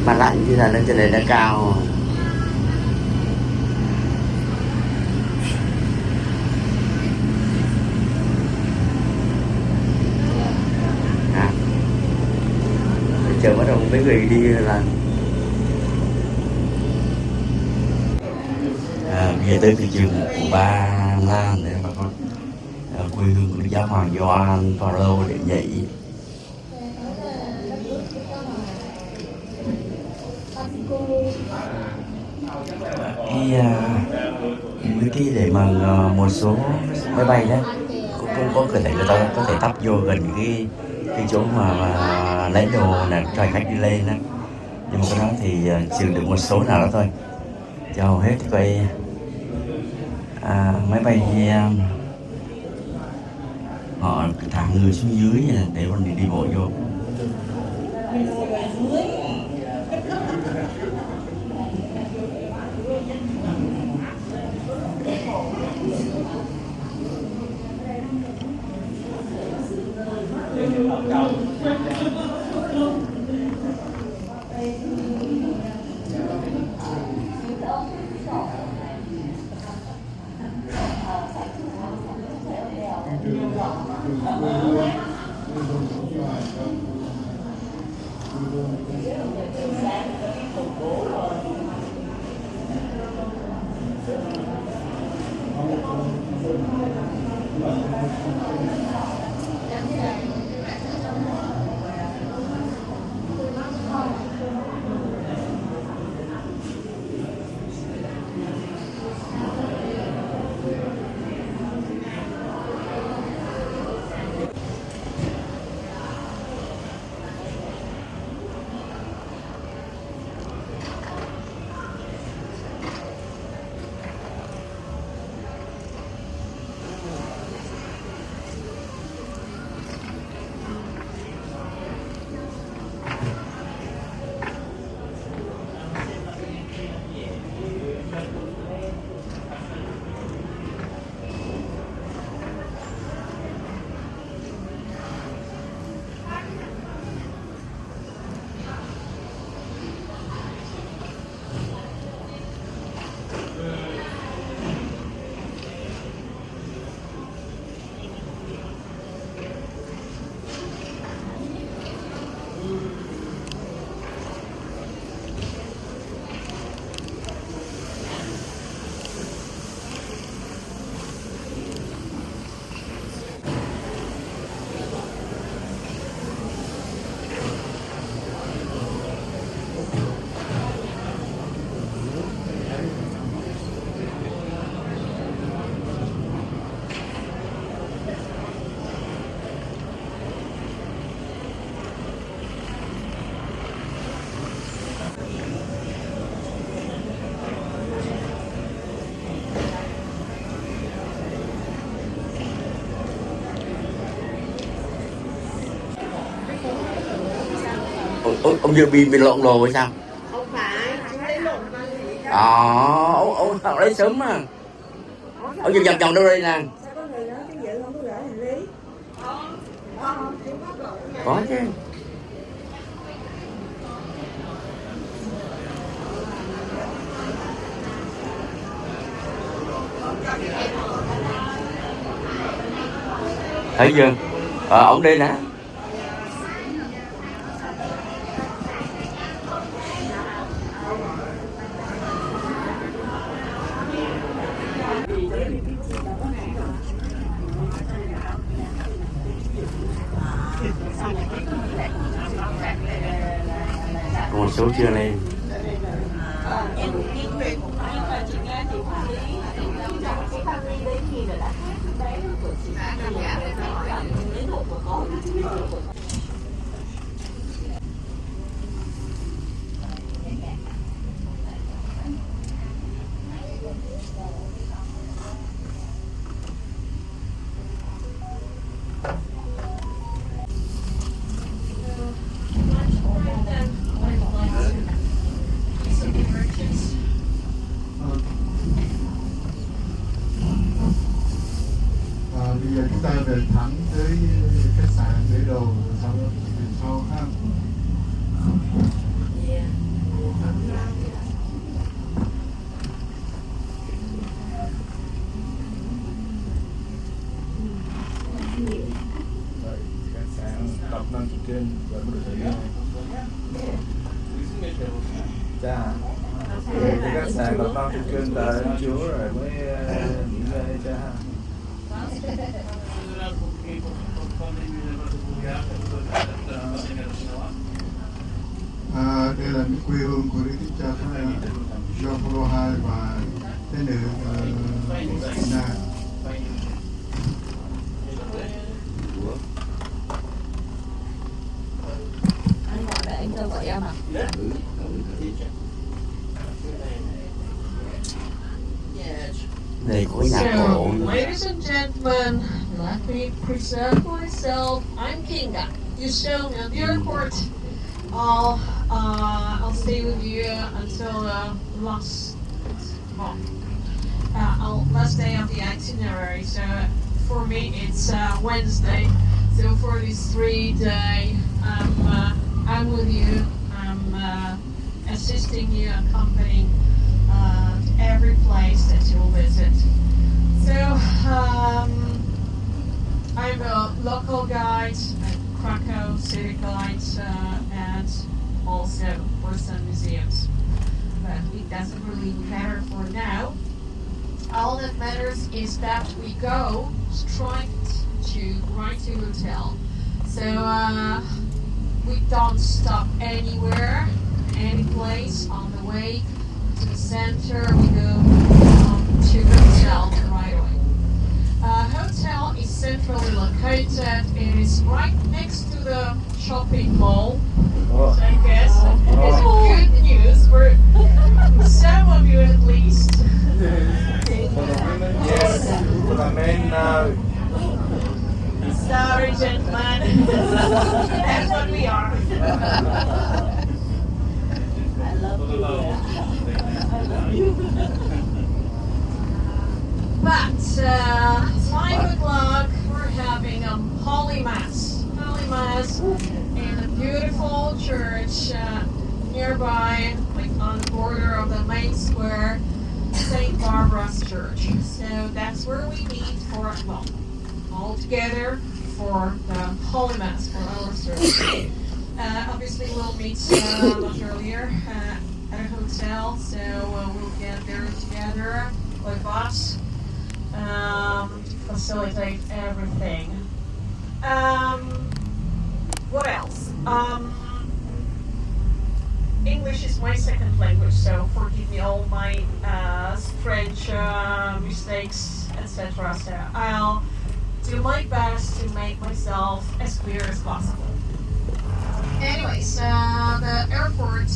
Mà lạnh như là lên trên này đã cao. À, chờ bắt đầu mấy người đi là về tới thị trường của Ba Lan để bà con quê hương của Đức Giáo Hoàng Gioan Phaolô để nhảy mấy cái để mà một số máy bay đó cũng có thể người ta có thể tấp vô gần cái chỗ mà lấy đồ là cho hành khách đi lên đó, nhưng mà cái đó thì trừ được một số nào đó thôi, cho hầu hết thì quay máy bay họ thả người xuống dưới để mình đi bộ vô. Ông vừa bị lộn đồ hay sao? Không phải, chú lấy lộn con gì ông lấy sớm mà. Ông vừa vòng đâu đây nè. Sao có người nói cái dự không có gửi hành lý? Có chứ. Thấy chưa? Ông đây nè. Một số chưa lên. Bây giờ chúng ta về thẳng tới khách sạn để đồ Cha hả? Về cái khách sạn Độc Long trên kênh tại ơn Chúa rồi mới nghỉ ngơi cha ha. Đây là cái quê hương của Đức Cha John Paul II và tế nữ Christina. Anh gọi để anh cho gọi em à? Đây của nhà cổ. Ladies and gentlemen, let me present myself. I'm Kinga. You show me at the airport. I'll stay with you until last last day of the itinerary. So for me, it's Wednesday. So for this 3 day, I'm with you. I'm assisting you, accompanying every place that you'll visit. So I'm a local guide, a Krakow city guide, and also for some museums. But it doesn't really matter for now. All that matters is that we go straight right to hotel. So we don't stop anywhere, any place on the way to the center. We go to the hotel right away. Hotel is centrally located. It is right next to the shopping mall. Oh. So I guess it's good news for some of you at least. For the women, yes. For the men, no. Sorry, gentlemen. That's what we are. I love you. But 5 o'clock, we're having a Holy Mass. Holy Mass in a beautiful church nearby, like on the border of the main square, St. Barbara's Church. So that's where we meet for, well, all together for the Holy Mass for our service. Obviously, we'll meet much earlier at a hotel, so we'll get there together by bus to facilitate everything. What else? English is my second language, so forgive me all my French mistakes, etc. So I'll do my best to make myself as clear as possible. Anyways, the airport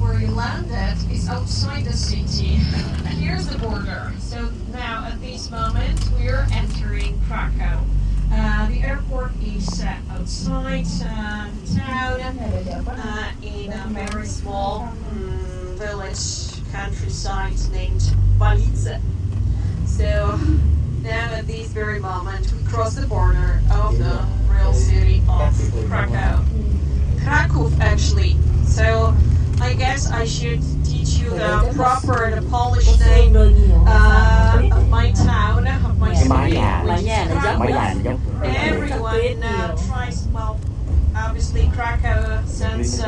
where you landed is outside the city. Here's the border. So now at this moment we're entering Krakow. The airport is outside town in a very small village countryside named Balice. So now at this very moment we cross the border of the real city of Krakow. Kraków actually. So I guess I should teach you the Polish name of my town, of my city, which is Kraków. Everyone tries, well, obviously Krakow sounds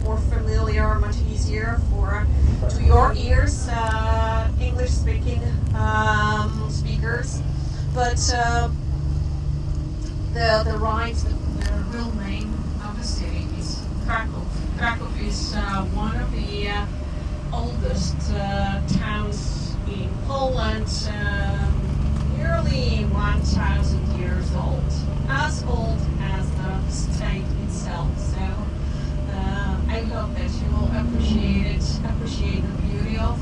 more familiar, much easier to your ears, English-speaking speakers. But the real name of the city is Kraków. Kraków is one of the oldest towns in Poland, nearly 1,000 years old, as old as the state itself. So I hope that you will appreciate the beauty of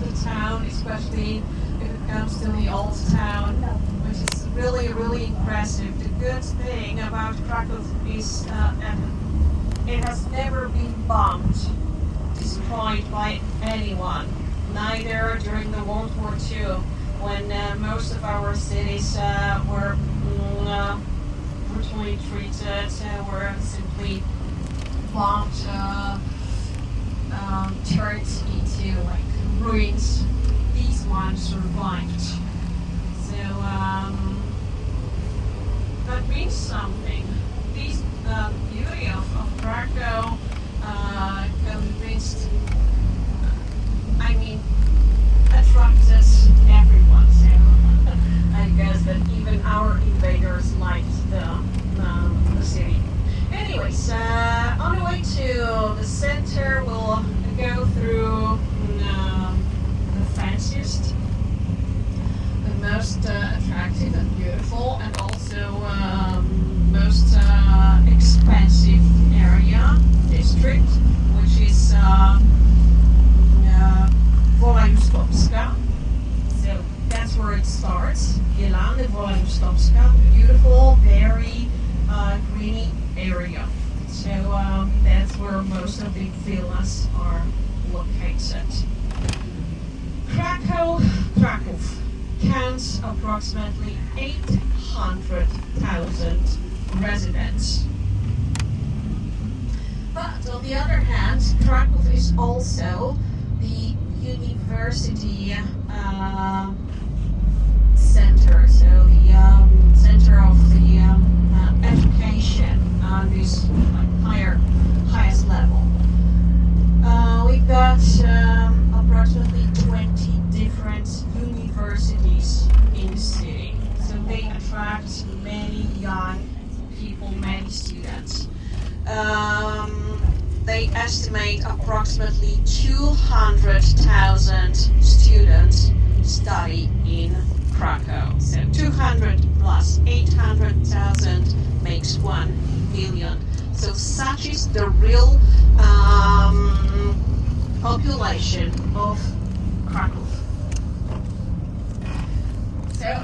the town, especially if it comes to the old town, which is really, really impressive. The good thing about Kraków is that it has never been bombed, destroyed by anyone, neither during the World War II, when most of our cities were brutally treated, were simply bombed, turned into like ruins. These ones survived. So that means something. These beauty of Krakow nicest, the most attractive and beautiful, and also most expensive area district, which is Wola-Justowska. So that's where it starts. Jelany Wola-Justowska, beautiful, very greeny area. So that's where most of the villas are located. Kraków counts approximately 800,000 residents. But on the other hand, Kraków is also the university center, so the center of the education on this highest level. We've got approximately 20 different universities in the city, so they attract many young people, many students. They estimate approximately 200,000 students study in Krakow. So 200 plus 800,000 makes 1 million. So such is the real population of Krakow. So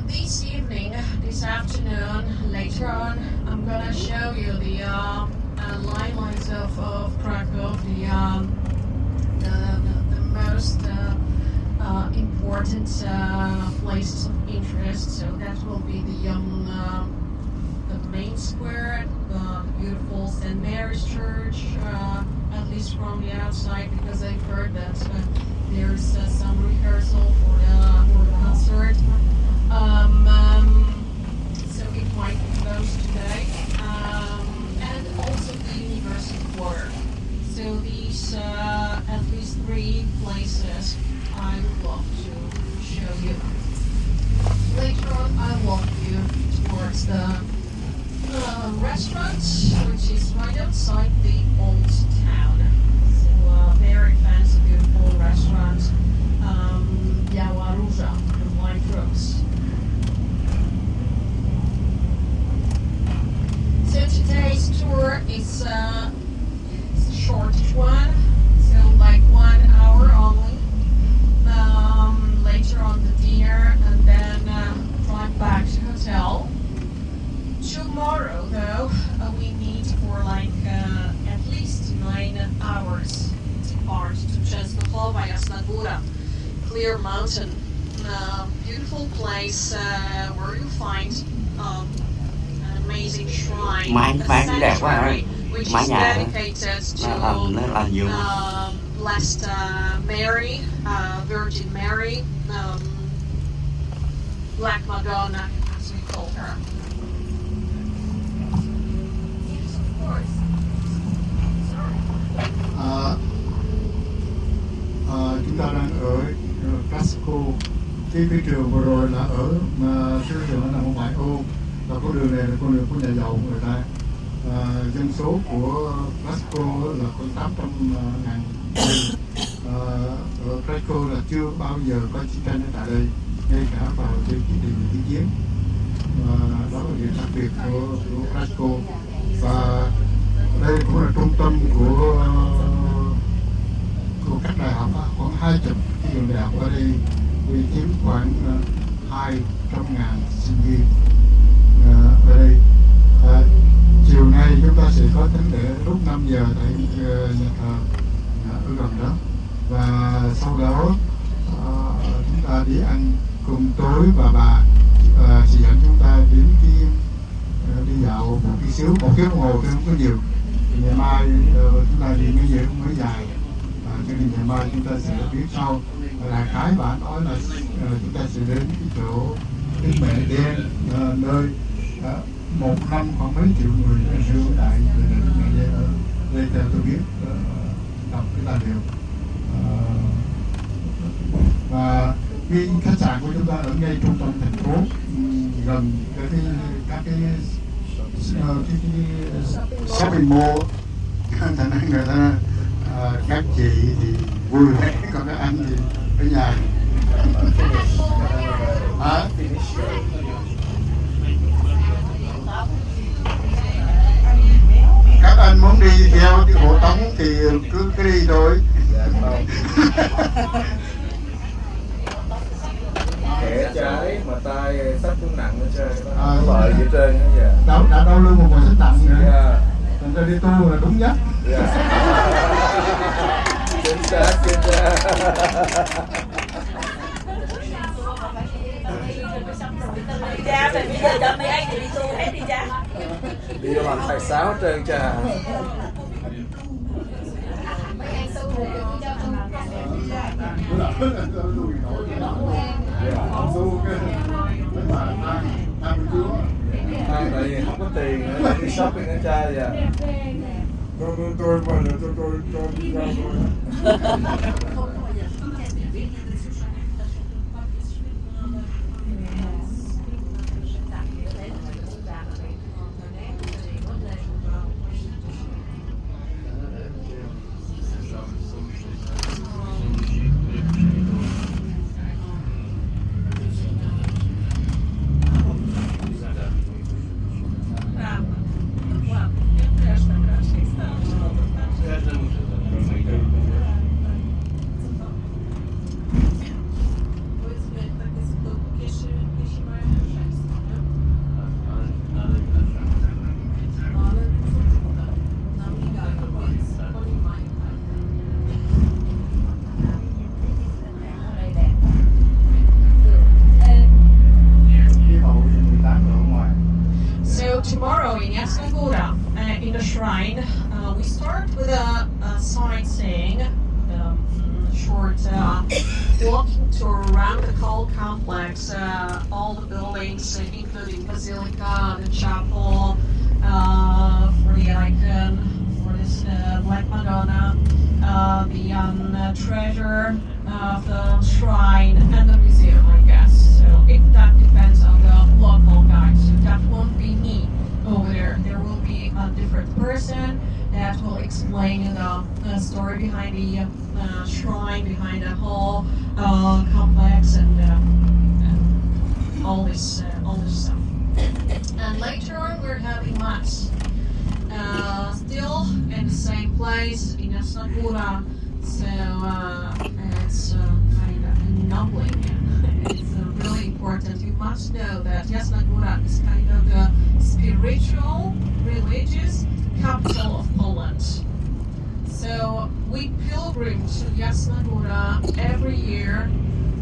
this afternoon, later on, I'm gonna show you the lines of Krakow, the most important places of interest. So that will be the main square, the beautiful St. Mary's Church, at least from the outside, because I've heard that there's some rehearsal for the concert. So it might be closed today. And also the University Quarter. So these at least 3 places I would love to show you. Later on, I'll walk you towards the restaurant, which is right outside the old town. So very fancy, beautiful restaurant, Biała Róża, the White Rose. So today's tour is a short one, so like 1 hour only. Later on the dinner, and then drive back to hotel. Tomorrow, though, we meet for like at least 9 hours apart to Częstochowa, Jasna Góra, Clear Mountain, beautiful place where you find an amazing shrine, Mái a đẹp quá sanctuary, ơi. which Mái is nhà dedicated nó là nhiều. to Blessed Mary, Virgin Mary, Black Madonna, as we call her. Yes, of course. Sorry. Chúng ta đang ở Glasgow. Cái trường vừa rồi là ở cái trường nó nằm ở ngoại ô, và con đường này là con đường của nhà giàu của người ta. Dân số của Glasgow là khoảng 800.000 người. Ở Glasgow là chưa bao giờ có chiến tranh ở tại đây, ngay cả vào trên cái địa vị chiến. Đó là điểm đặc biệt của Glasgow, và đây cũng là trung tâm của các đại học, khoảng 20 cái trường đại học ở đây, chiếm khoảng 200.000 sinh viên ở đây. Chiều nay chúng ta sẽ có thánh lễ lúc 5 giờ tại nhà thờ ở gần đó, và sau đó chúng ta đi ăn cơm tối, và bà sẽ dẫn chúng ta đến cái đi dạo một tí xíu, 1 tiếng đồng hồ thôi, không có nhiều. Thì ngày mai chúng ta đi mới dài, cho nên ngày mai chúng ta sẽ biết sau. Đại khái bạn nói là chúng ta sẽ đến cái chỗ Đức Mẹ Đen, nơi 1 năm khoảng mấy triệu người siêu đại về Đức Mẹ Đen ở đây, theo tôi biết, đọc cái tài liệu. Và cái khách sạn của chúng ta ở ngay trung tâm thành phố, gần các cái shopping mall, thành ra người ta các chị thì vui vẻ, còn các anh thì ở nhà. Hả? Các anh muốn đi theo cái hộ tống thì cứ đi thôi. Khẽ trái mà tay sách cũng nặng hết trơn, có lợi gì hết trơn á giờ. Đã đau lưng một hồi sách nặng nữa. Yeah. Thành ra đi tu là đúng nhất. Yeah. Chính xác. Cha thì bây giờ cho mấy anh thì đi tu hết đi cha. Đi vô làm thầy giáo hết trơn cha. Tại vì không có tiền nữa, đi shopping ở cha giờ. Tôi mà là tôi đi ra thôi. So tomorrow in Yasnagura, in the shrine, we start with a sightseeing, short walking tour around the whole complex, all the buildings, including Basilica, the chapel, for the icon, for this Black Madonna, the treasure of the shrine, and the museum, I guess. So that depends on the local guides. So that won't be me over there. There will be a different person that will explain the story behind the shrine, behind the whole complex, and all this stuff. And later on, we're having mass. Still in the same place in Yasnagura, so it's kind of ennobling. It's really important. You must know that Yasnagura is kind of the spiritual, religious capital of Poland. So we pilgrim to Yasnagura every year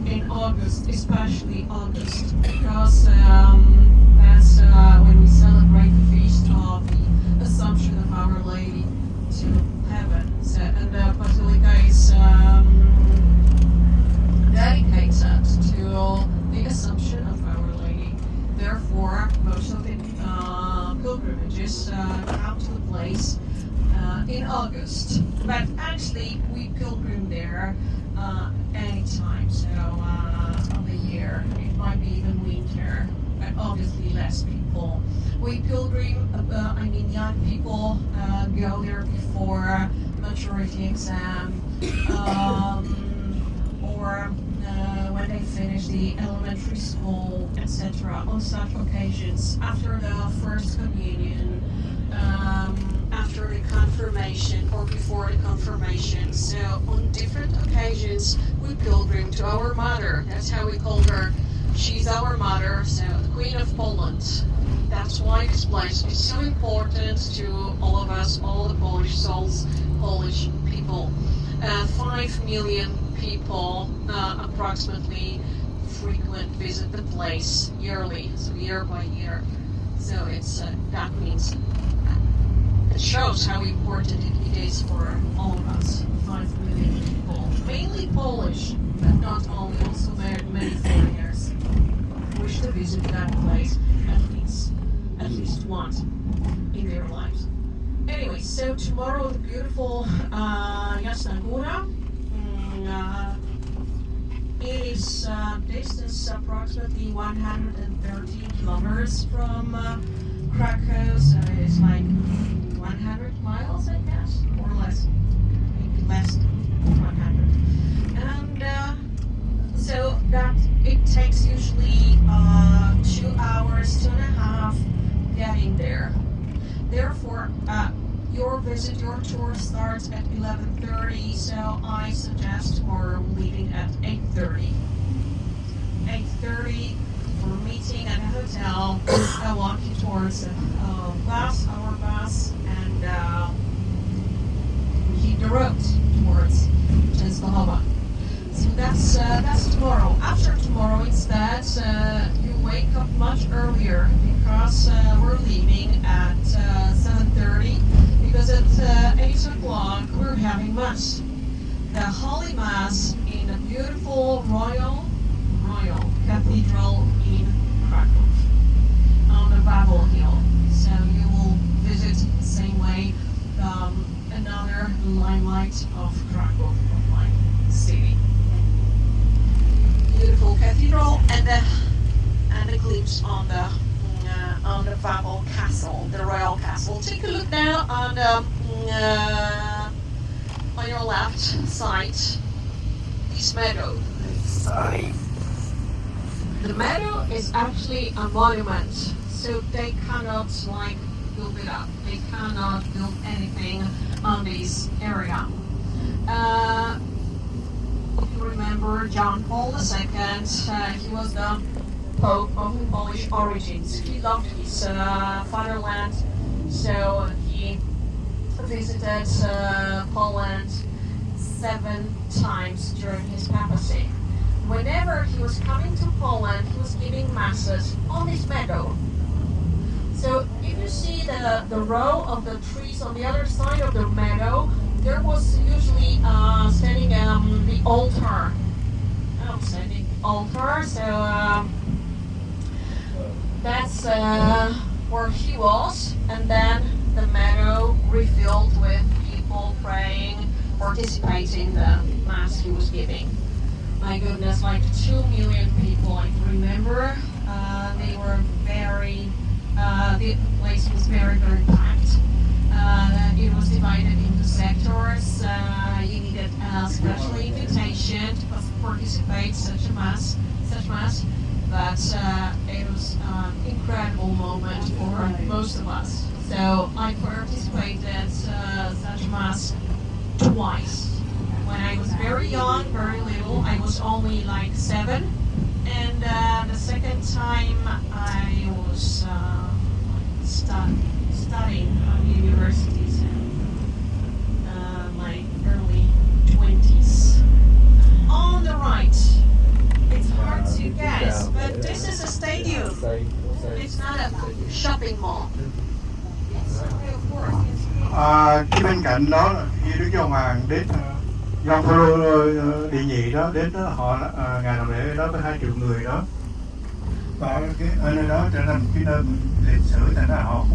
in August, especially August, because that's when we celebrate the feast of the Assumption of Our Lady to heaven. So, and the Basilica is dedicated to the Assumption of Our Lady. Therefore, most of the pilgrimages come to the place in August. But actually, we pilgrim there anytime, so of the year. It might be even winter, but obviously less people. We pilgrim, young people go there before maturity exam, or when they finish the elementary school, etc. On such occasions, after the first communion, after the confirmation, or before the confirmation. So on different occasions, we pilgrim to our mother. That's how we call her. She's our mother, so the Queen of Poland. That's why this place is so important to all of us, all the Polish souls, Polish people. 5 million people approximately frequent visit the place yearly, so year by year. So it's that means it shows how important it is for all of us. 5 million people, mainly Polish, but not only, also many foreigners wish to visit that place at least once in their lives. Anyway, so tomorrow the beautiful Yasnagura. It is distance approximately 130 kilometers from Krakow, so it is like 100 miles, I guess, or less, maybe less than 100. And that your tour starts at 11:30, so I suggest tomorrow leaving at 8:30. 8:30 for a meeting at a hotel. I'll walk you towards our bus, and keep the road towards Częstochowa. So that's tomorrow. After tomorrow, instead, you wake up much earlier because we're leaving at 7:30. Because at 8 o'clock we're having mass, the Holy Mass in a beautiful royal cathedral in Krakow on the Babel Hill. So you will visit the same way another limelight of Krakow, of my city. Beautiful cathedral and the glimpse on the Babel Castle, the royal castle. Take a look now on your left side, this meadow. Sorry. The meadow is actually a monument, so they cannot build it up. They cannot build anything on this area. If you remember John Paul II, he was the Pope of Polish origins. He loved his fatherland, so he visited Poland 7 times during his papacy. Whenever he was coming to Poland, he was giving masses on this meadow. So if you see the row of the trees on the other side of the meadow, there was usually standing the altar. So that's where he was, and then the meadow refilled with people praying, participating in the mass he was giving. My goodness, like 2 million people, I remember. They were the place was very, very packed. It was divided into sectors. You needed a special invitation to participate such mass. But it was an incredible moment for most of us. So I participated such mass twice. When I was very young, very little, I was only like 7, and the second time I was studying at university, so my early 20s. On the right, it's hard to guess, but this is a stadium. It's not a shopping mall. It's, of course, it's Cái bên cạnh đó là khi Đức Giáo Hoàng đến John Paul đệ nhị đó đến đó, họ ngày làm lễ đó với 2 triệu người đó, và cái ở nơi đó trở thành cái nơi lịch sử, thành ra họ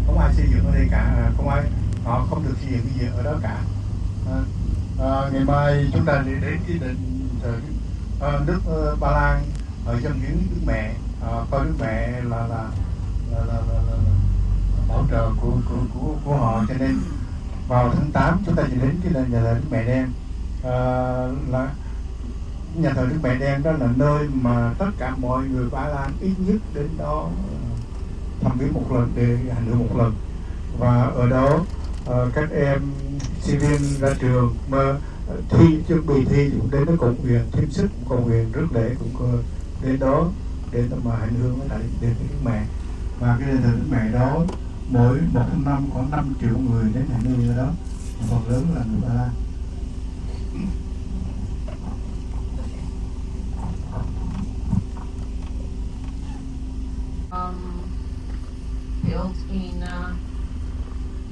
không ai xây dựng ở đây cả, họ không được xây dựng cái gì ở đó cả. Ngày mai chúng ta đi đến cái đền nước Ba Lan ở trong viếng Đức Mẹ, coi Đức Mẹ là bảo trợ của họ, cho nên vào tháng 8 chúng ta sẽ đến cái nhà thờ Đức Mẹ Đen. Là nhà thờ Đức Mẹ Đen đó là nơi mà tất cả mọi người Ba Lan ít nhất đến đó thăm viếng một lần, để hành hương một lần. Và ở đó các em sinh viên ra trường mà chuẩn bị thi cũng đến đó cầu nguyện, thêm sức cầu nguyện, rước lễ cũng đến đó để mà hành hương với lại đến với Đức Mẹ. Và cái đền thờ Đức Mẹ đó mỗi một năm khoảng 5 triệu người đến hành hương ở đó, phần lớn là người Ba Lan. Built in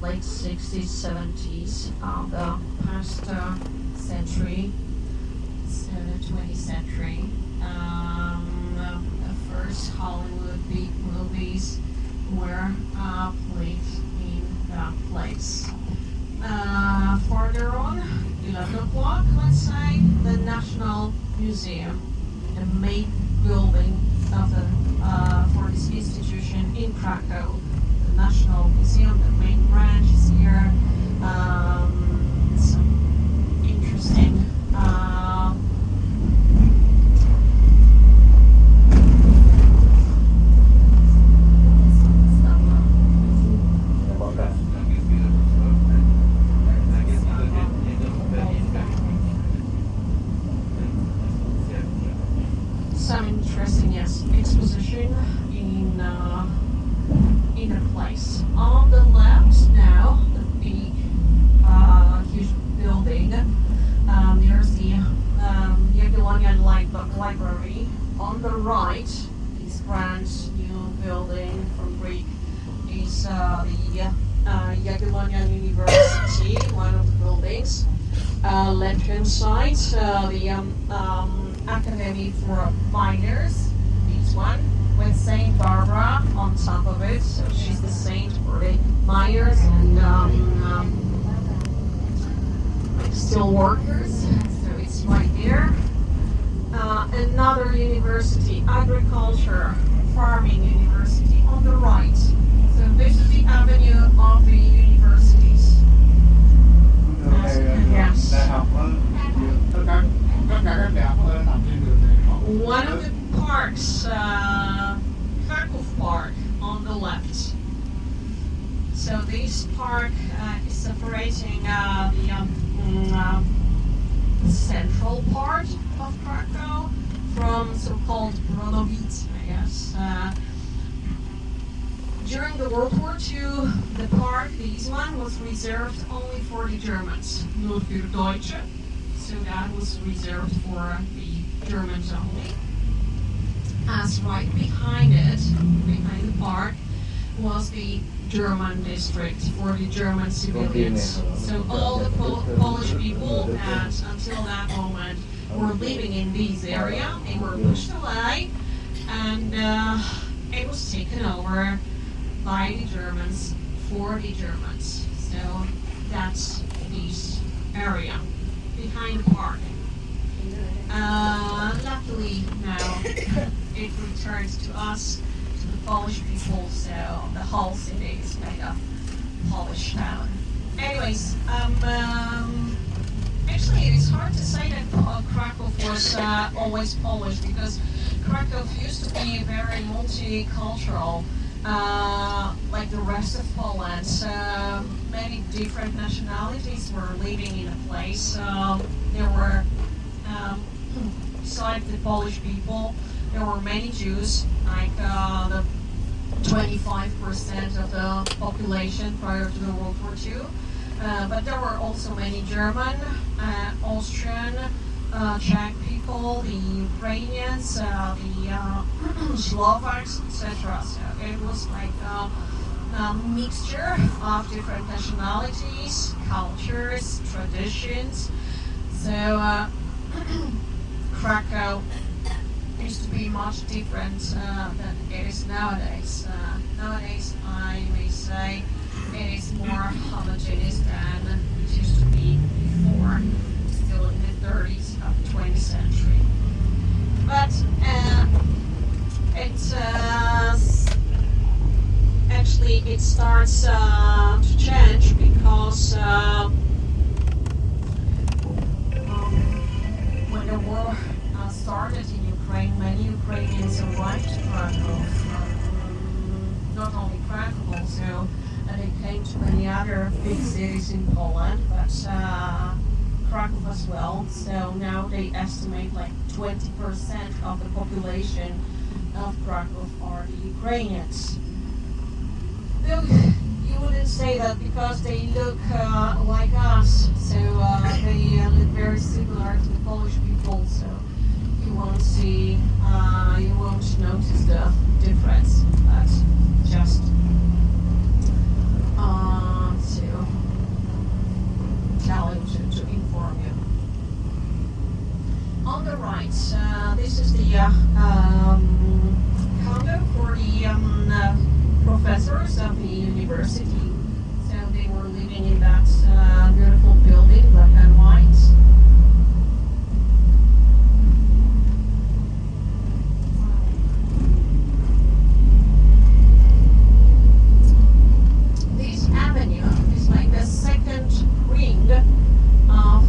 late 60s, 70s of the past century, 20th century. The first Hollywood big movies were played in that place. Further on, 11 o'clock, let's say, the National Museum, the main building of the for this institution in Krakow. The National Museum, the main branch is here. Some interesting university, one of the buildings. Left-hand side, the Academy for Miners, this one, with Saint Barbara on top of it. So she's the saint for the miners and steel workers. So it's right there. Another university, agriculture, farming university on the right. So this is the avenue of the universities. Yes. Đại học tất cả các đại học nằm trên đường này. One of the parks, Krakow Park on the left. So this park is separating the central part of Krakow from so-called Bronowice, I guess. During the World War II, the park, this one, was reserved only for the Germans, nur für Deutsche. So that was reserved for the Germans only. As right behind it, behind the park, was the German district for the German civilians. So all the Polish people that until that moment were living in this area, they were pushed away, and it was taken over by the Germans for the Germans. So that's this area behind the park. Luckily now it returns to us, to the Polish people, so the whole city is made of Polish town. Anyways, actually it is hard to say that Krakow was always Polish, because Krakow used to be very multicultural, like the rest of Poland. Many different nationalities were living in a place. There were, besides the Polish people, there were many Jews, like the 25% of the population prior to the World War II. But there were also many German, Austrian, Czech people, the Ukrainians, the Slovaks, etc. So it was like a mixture of different nationalities, cultures, traditions. So Krakow used to be much different than it is nowadays. Nowadays, I may say it is more homogeneous than it used to be before, still in the 30s of the 20th century. But actually it starts to change, because when the war started in Ukraine, many Ukrainians arrived to Krakow. Not only Krakow, also they came to many other big cities in Poland, but Krakow as well. So now they estimate like 20% of the population of Krakow are the Ukrainians. Though you wouldn't say that, because they look like us, so they look very similar to the Polish people. So you won't see, you won't notice the difference. But just to tell you, to inform you. On the right, this is the condo for the professors of the university. So they were living in that beautiful building, black and white. This avenue is like the second ring of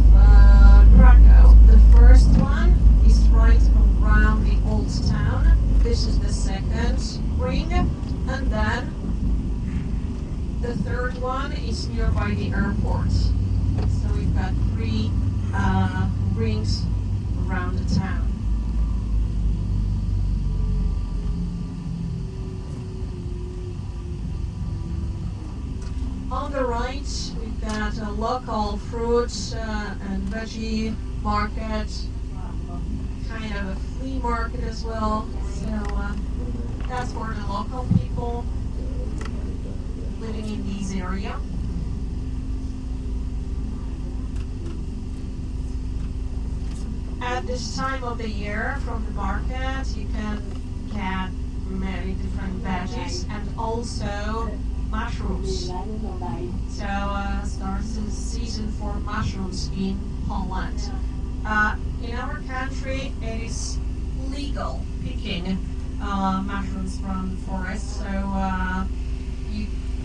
Krakow. The first one is right around the old town. This is the second ring, and then the third one is nearby the airport. So we've got three rings around the town. On the right, we've got a local fruit and veggie market, kind of a flea market as well. So that's for the local people living in this area. this time of the year from the market you can get many different veggies and also mushrooms. So starts the season for mushrooms in Poland. In our country it is legal picking mushrooms from the forest, so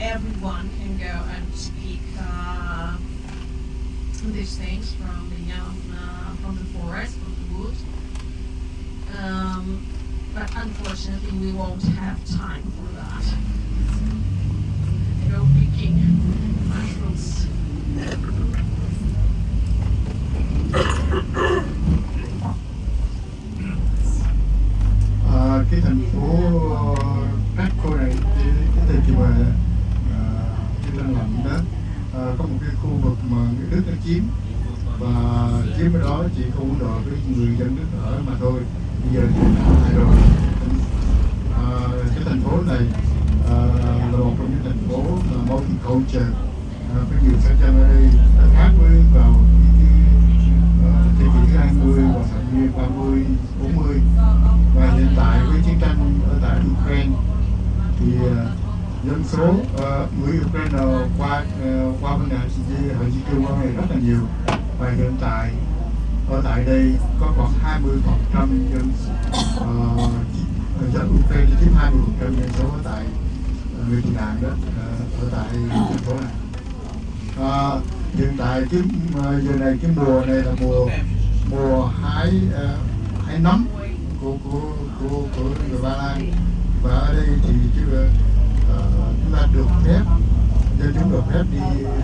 everyone can go and pick these things from the forest, from the wood. But unfortunately, we won't have time for that. Go picking mushrooms. Cái thành phố cách cô này cái thời kỳ mà cái đang lạnh đó, có một cái khu vực mà người Đức nó chiếm, và chiếm ở đó chỉ có quân đội với người dân Đức ở mà thôi. Bây giờ thì thay đổi. Cái thành phố này là một trong những thành phố multicultural, có nhiều xã dân ở đây, khác với vào thế kỷ thứ 20 và thậm chí 30, 40. Và hiện tại với chiến tranh ở tại Ukraine thì dân số người Ukraine qua bên này họ di cư qua này rất là nhiều, và hiện tại ở tại đây có khoảng 20% dân Ukraine chiếm 20% dân số ở tại người tị nạn đó, ở tại thành phố này. Hiện tại giờ này cái mùa này là mùa hái nấm của người Ba Lan, và ở đây thì chúng ta được phép, dân chúng được phép đi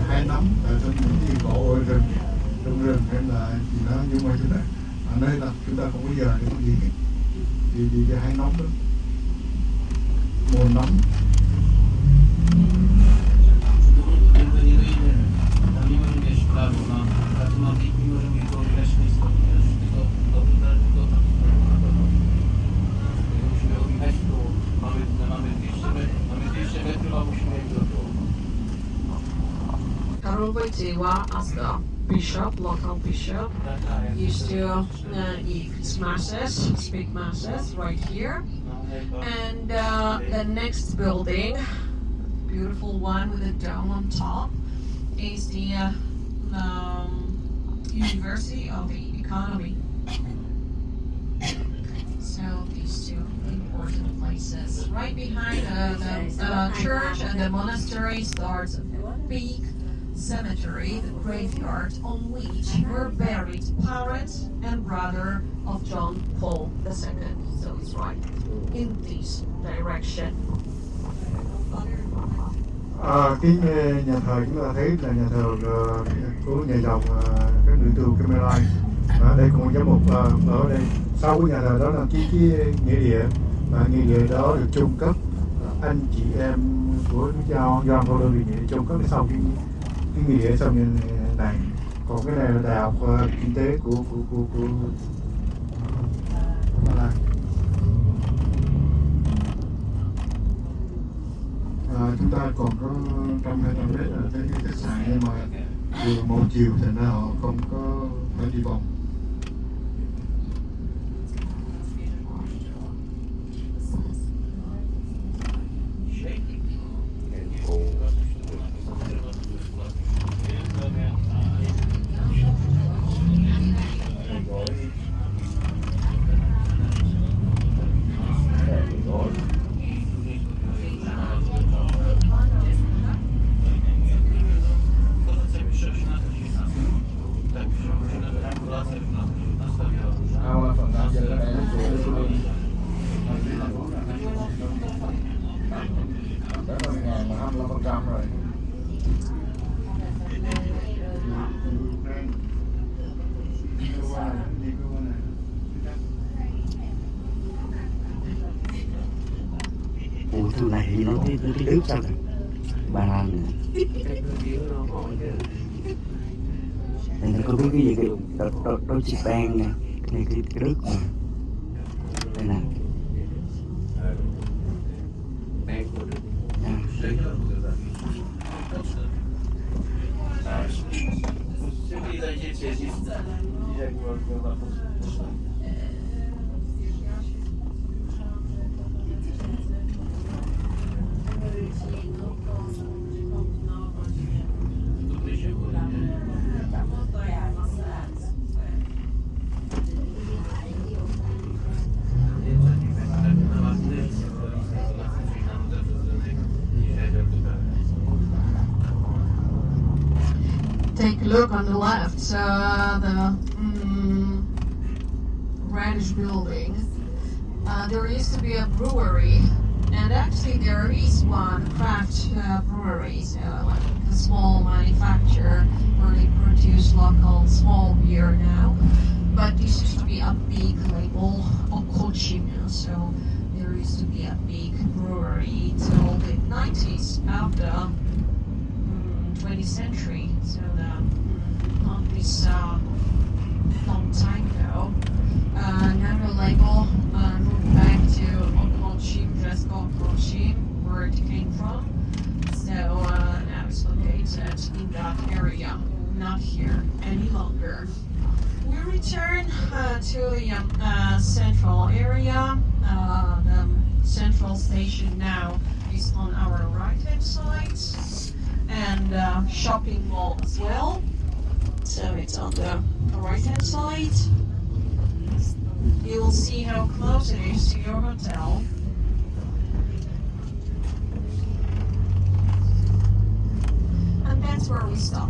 hái nấm ở trong những cái bộ rừng, trong rừng hay là gì đó, nhưng mà chúng ta ở đây là chúng ta không có giờ để đi hái nấm đó, mùa nấm. Karol Wojtyła, as the bishop, local bishop, used to eat masses, speak masses right here. And the next building, beautiful one with a dome on top, is the University of the Economy. So these two important places. Right behind the church and the monastery starts a big cemetery, the graveyard, on which were buried parents and brother of John Paul II. So it's right in this direction. Cái nhà thờ chúng ta thấy là nhà thờ của nhà dòng các nữ tù Khmer. Ở đây còn giám mục ở đây. Sau cái nhà thờ đó là cái nghĩa địa, và nghĩa địa đó được trung cấp, anh chị em của John Paul II bị trung cấp sau cái nghĩa địa sau này. Còn cái này là đại học kinh tế của Ba Lan. Chúng ta còn có 100-200 mét là thấy cái khách sạn, nhưng mà vừa một chiều thành ra họ không có phải đi vòng. Ủa thứ này thì nó cái nước sao này? Ba Lan này. Nên có biết cái gì cái đó chỉ ban nè, cái này cái nước mà. Đây nè. Take a look on the left, the reddish building. There used to be a brewery, and actually there is one craft brewery, so like a small manufacturer where they produce local small beer now. But this used to be a big label of Kochim, so there used to be a big brewery till the 90s of the 20th century, so not this long time ago. Now the label moved back to Okolchim, just Okolchim, where it came from. So now it's located in that area, not here any longer. We return to the central area. The central station now is on our right-hand side, and shopping mall as well. So it's on the right-hand side. You will see how close it is to your hotel. And that's where we stop,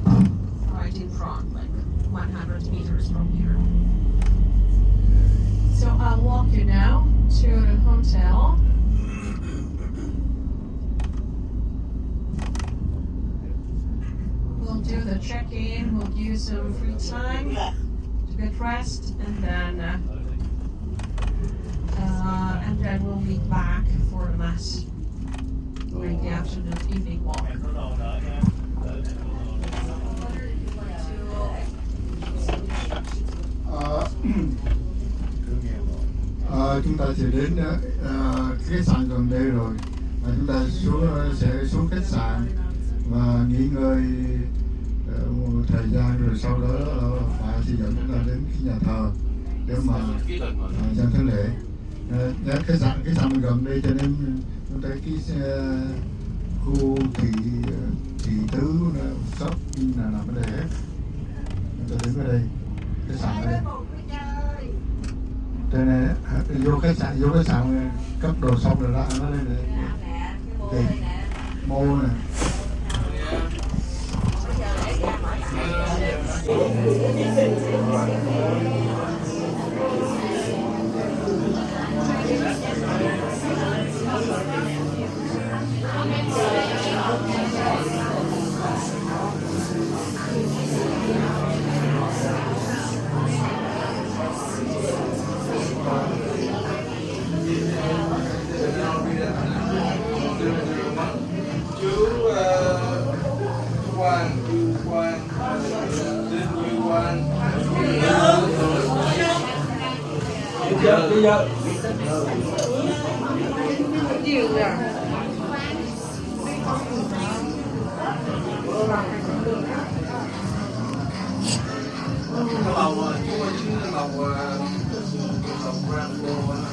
right in front, like 100 meters from here. So I'll walk you now to the hotel. We'll do the check-in, we'll give you some free time to get dressed, and then we'll meet back for the mass during the afternoon evening walk. Chúng ta sẽ đến khách sạn gần đây rồi, và chúng ta sẽ xuống khách sạn và nghỉ ngơi một thời gian, rồi sau đó phải sẽ dẫn chúng ta đến cái nhà thờ để mà dân thánh lễ. Khách sạn mình gần đây cho nên chúng ta cái khu thị tứ shop là nằm ở đây hết. Chúng ta đến ở đây, khách sạn ở đây. Cho nên vô khách sạn cấp đồ xong rồi ra nó lên để mô nè. Bây giờ lầu Ba Lan Poland